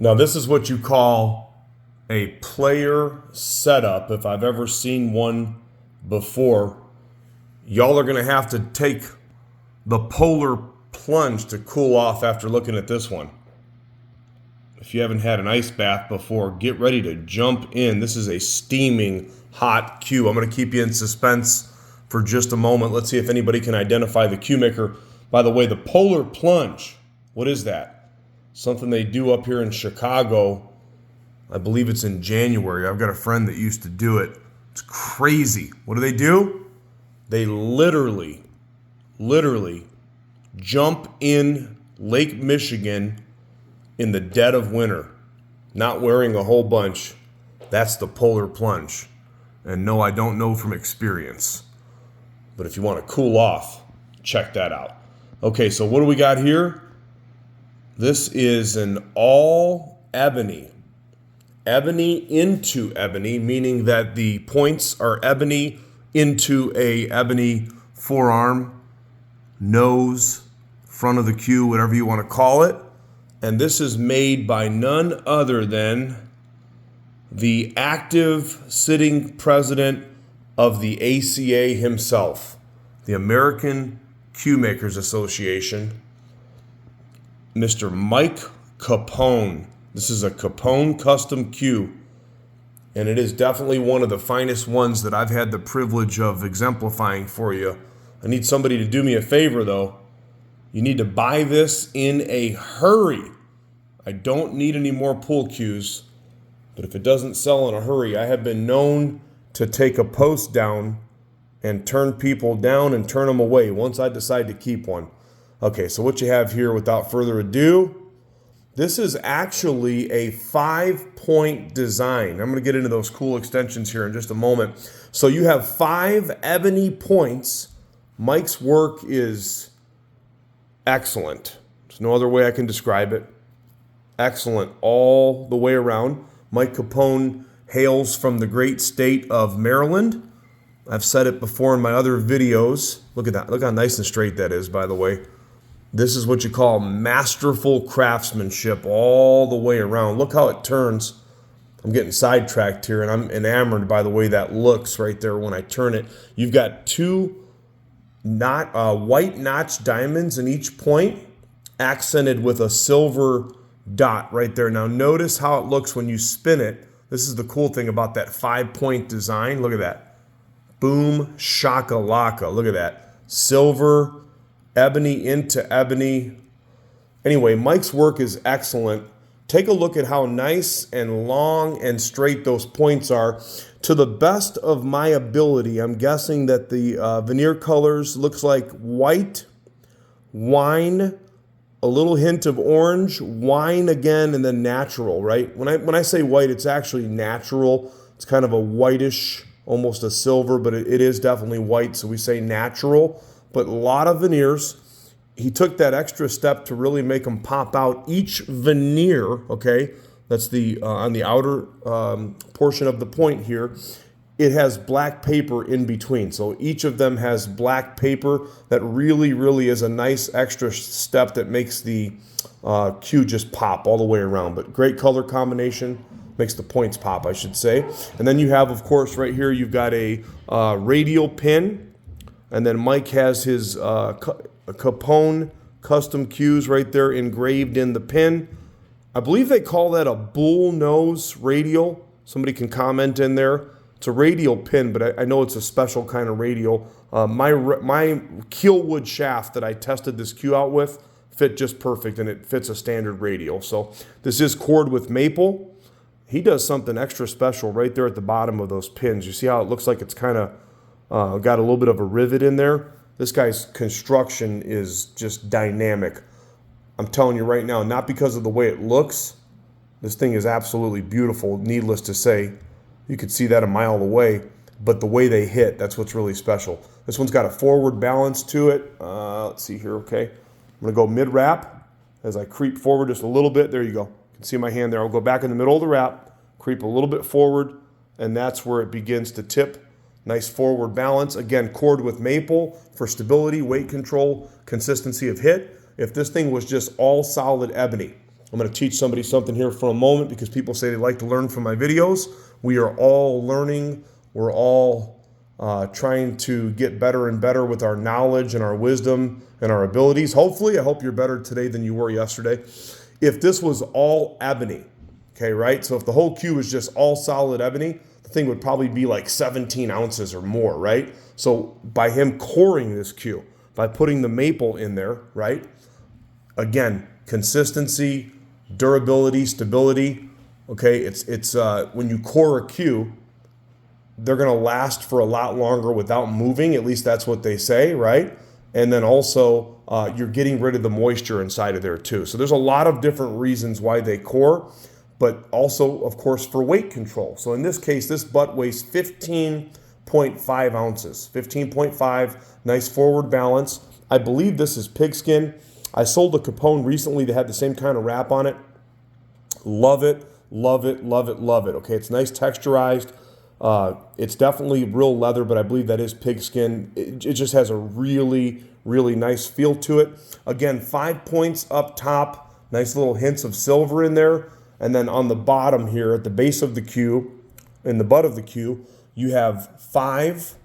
Now this is what you call a player setup. If I've ever seen one before, y'all are gonna have to take the polar plunge to cool off after looking at this one. If you haven't had an ice bath before, get ready to jump in. This is a steaming hot cue. I'm gonna keep you in suspense for just a moment. Let's see if anybody can identify the cue maker. By the way, the polar plunge, what is that? Something they do up here in Chicago. I believe it's in January. I've got a friend that used to do it. It's crazy. What do? They literally jump in Lake Michigan in the dead of winter, not wearing a whole bunch. That's the polar plunge. And no, I don't know from experience. But if you want to cool off, check that out. Okay, so what do we got here? This is an all ebony. Ebony into ebony, meaning that the points are ebony into a ebony forearm, nose, front of the cue, whatever you want to call it. And this is made by none other than the active sitting president of the ACA himself, the American Cue Makers Association, Mr. Mike Capone. This is a Capone custom cue, and it is definitely one of the finest ones that I've had the privilege of exemplifying for you. I need somebody to do me a favor, though. You need to buy this in a hurry. I don't need any more pool cues, but if it doesn't sell in a hurry, I have been known to take a post down and turn people down and turn them away once I decide to keep one. Okay, so what you have here, without further ado, this is actually a 5-point design. I'm going to get into those cool extensions here in just a moment. So you have 5 ebony points. Mike's work is excellent. There's no other way I can describe it. Excellent all the way around. Mike Capone hails from the great state of Maryland. I've said it before in my other videos. Look at that. Look how nice and straight that is, by the way. This is what you call masterful craftsmanship all the way around. Look how it turns. I'm getting sidetracked here, and I'm enamored by the way that looks right there when I turn it. You've got 2 white notch diamonds in each point, accented with a silver dot right there. Now notice how it looks when you spin it. This is the cool thing about that 5-point design. Look at that. Boom, shakalaka. Look at that. Silver, ebony into ebony. Anyway, Mike's work is excellent. Take a look at how nice and long and straight those points are. To the best of my ability, I'm guessing that the veneer colors looks like white, wine, a little hint of orange, wine again, and then natural, right? When I say white, it's actually natural. It's kind of a whitish, almost a silver, but it is definitely white, so we say natural. But a lot of veneers. He took that extra step to really make them pop out. Each veneer, okay, that's the on the outer portion of the point here, it has black paper in between. So each of them has black paper. That really is a nice extra step that makes the cue just pop all the way around. But great color combination, makes the points pop, I should say. And then you have, of course, right here, you've got a radial pin. And then Mike has his Capone custom cues right there engraved in the pin. I believe they call that a bull nose radial. Somebody can comment in there. It's a radial pin, but I know it's a special kind of radial. My keel wood shaft that I tested this cue out with fit just perfect, and it fits a standard radial. So this is cored with maple. He does something extra special right there at the bottom of those pins. You see how it looks like it's kind of got a little bit of a rivet in there? This guy's construction is just dynamic. I'm telling you right now, not because of the way it looks. This thing is absolutely beautiful, needless to say. You could see that a mile away, but the way they hit, that's what's really special. This one's got a forward balance to it. Let's see here, okay. I'm gonna go mid-wrap as I creep forward just a little bit. There you go. You can see my hand there. I'll go back in the middle of the wrap, creep a little bit forward, and that's where it begins to tip. Nice forward balance. Again, cored with maple for stability, weight control, consistency of hit. If this thing was just all solid ebony, I'm going to teach somebody something here for a moment because people say they like to learn from my videos. We are all learning. We're all trying to get better and better with our knowledge and our wisdom and our abilities. Hopefully, I hope you're better today than you were yesterday. If this was all ebony, okay, right? So if the whole cue was just all solid ebony, the thing would probably be like 17 ounces or more, right? So by him coring this cue, by putting the maple in there, right? Again, consistency, durability, stability. Okay, it's when you core a cue, they're going to last for a lot longer without moving. At least that's what they say, right? And then also you're getting rid of the moisture inside of there too. So there's a lot of different reasons why they core, but also, of course, for weight control. So in this case, this butt weighs 15.5 ounces. 15.5, nice forward balance. I believe this is pigskin. I sold a Capone recently that had the same kind of wrap on it. Love it, love it, love it, love it. Okay, it's nice texturized. It's definitely real leather, but I believe that is pigskin. It just has a really, really nice feel to it. Again, 5 points up top, nice little hints of silver in there. And then on the bottom here, at the base of the cue, in the butt of the cue, you have 5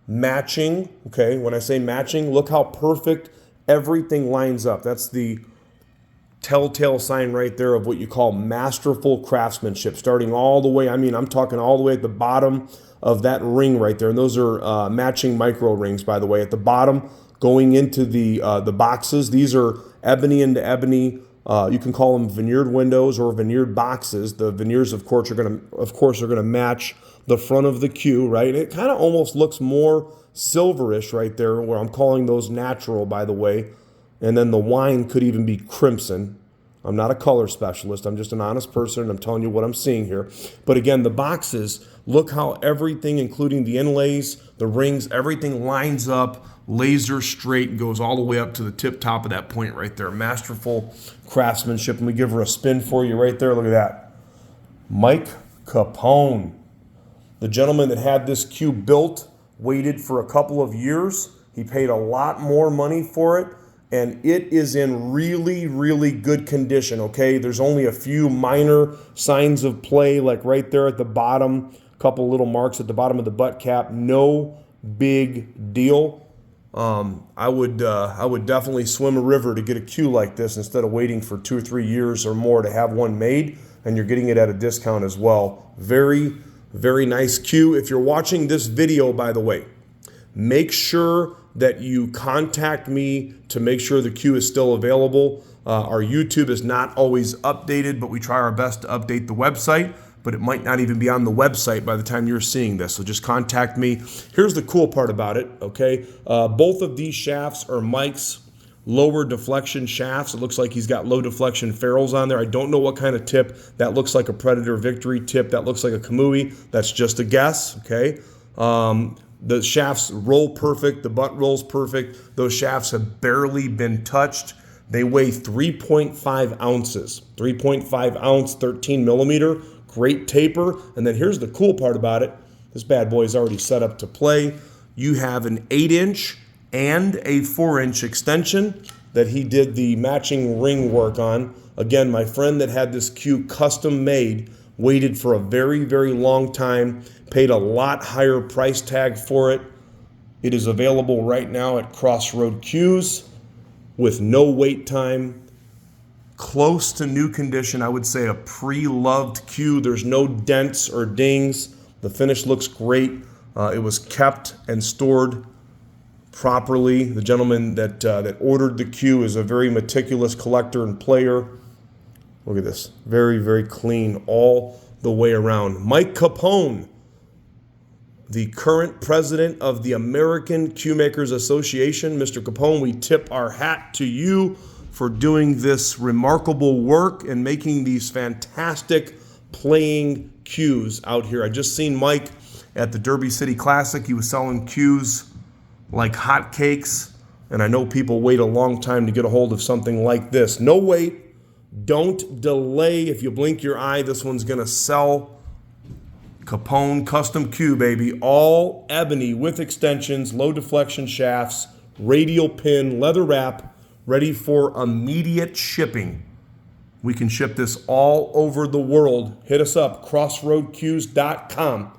matching. Okay, when I say matching, look how perfect everything lines up. That's the telltale sign right there of what you call masterful craftsmanship, starting all the way, I'm talking all the way at the bottom of that ring right there. And those are matching micro rings, by the way, at the bottom going into the boxes. These are ebony into ebony. You can call them veneered windows or veneered boxes. The veneers, of course, are going to match the front of the cue, right? And it kind of almost looks more silverish right there, where I'm calling those natural, by the way. And then the wine could even be crimson. I'm not a color specialist. I'm just an honest person, and I'm telling you what I'm seeing here. But again, the boxes, look how everything, including the inlays, the rings, everything lines up, laser straight, and goes all the way up to the tip top of that point right there. Masterful craftsmanship. Let me give her a spin for you right there. Look at that. Mike Capone. The gentleman that had this cue built waited for a couple of years. He paid a lot more money for it. And it is in really, really good condition, okay? There's only a few minor signs of play, like right there at the bottom, a couple little marks at the bottom of the butt cap. No big deal. I would definitely swim a river to get a cue like this instead of waiting for 2 or 3 years or more to have one made, and you're getting it at a discount as well. Very, very nice cue. If you're watching this video, by the way, make sure that you contact me to make sure the cue is still available. Our YouTube is not always updated, but we try our best to update the website, but it might not even be on the website by the time you're seeing this. So just contact me. Here's the cool part about it, okay? Both of these shafts are Mike's lower deflection shafts. It looks like he's got low deflection ferrules on there. I don't know what kind of tip. That looks like a Predator Victory tip. That looks like a Kamui. That's just a guess, okay? The shafts roll perfect. The butt rolls perfect. Those shafts have barely been touched. They weigh 3.5 ounces. 3.5 ounce, 13 millimeter. Great taper. And then here's the cool part about it. This bad boy is already set up to play. You have an 8-inch and a 4-inch extension that he did the matching ring work on. Again, my friend that had this cue custom made waited for a very, very long time, paid a lot higher price tag for it. It is available right now at Crossroad Cues with no wait time. Close to new condition. I would say a pre-loved cue. There's no dents or dings. The finish looks great. It was kept and stored properly. The gentleman that ordered the cue is a very meticulous collector and player. Look at this. Very, very clean all the way around. Mike Capone, the current president of the American Cue Makers Association. Mr. Capone, we tip our hat to you for doing this remarkable work and making these fantastic playing cues out here. I just seen Mike at the Derby City Classic. He was selling cues like hotcakes, and I know people wait a long time to get a hold of something like this. No wait. Don't delay. If you blink your eye, this one's going to sell. Capone custom cue, baby. All ebony with extensions, low deflection shafts, radial pin, leather wrap, ready for immediate shipping. We can ship this all over the world. Hit us up, crossroadcues.com.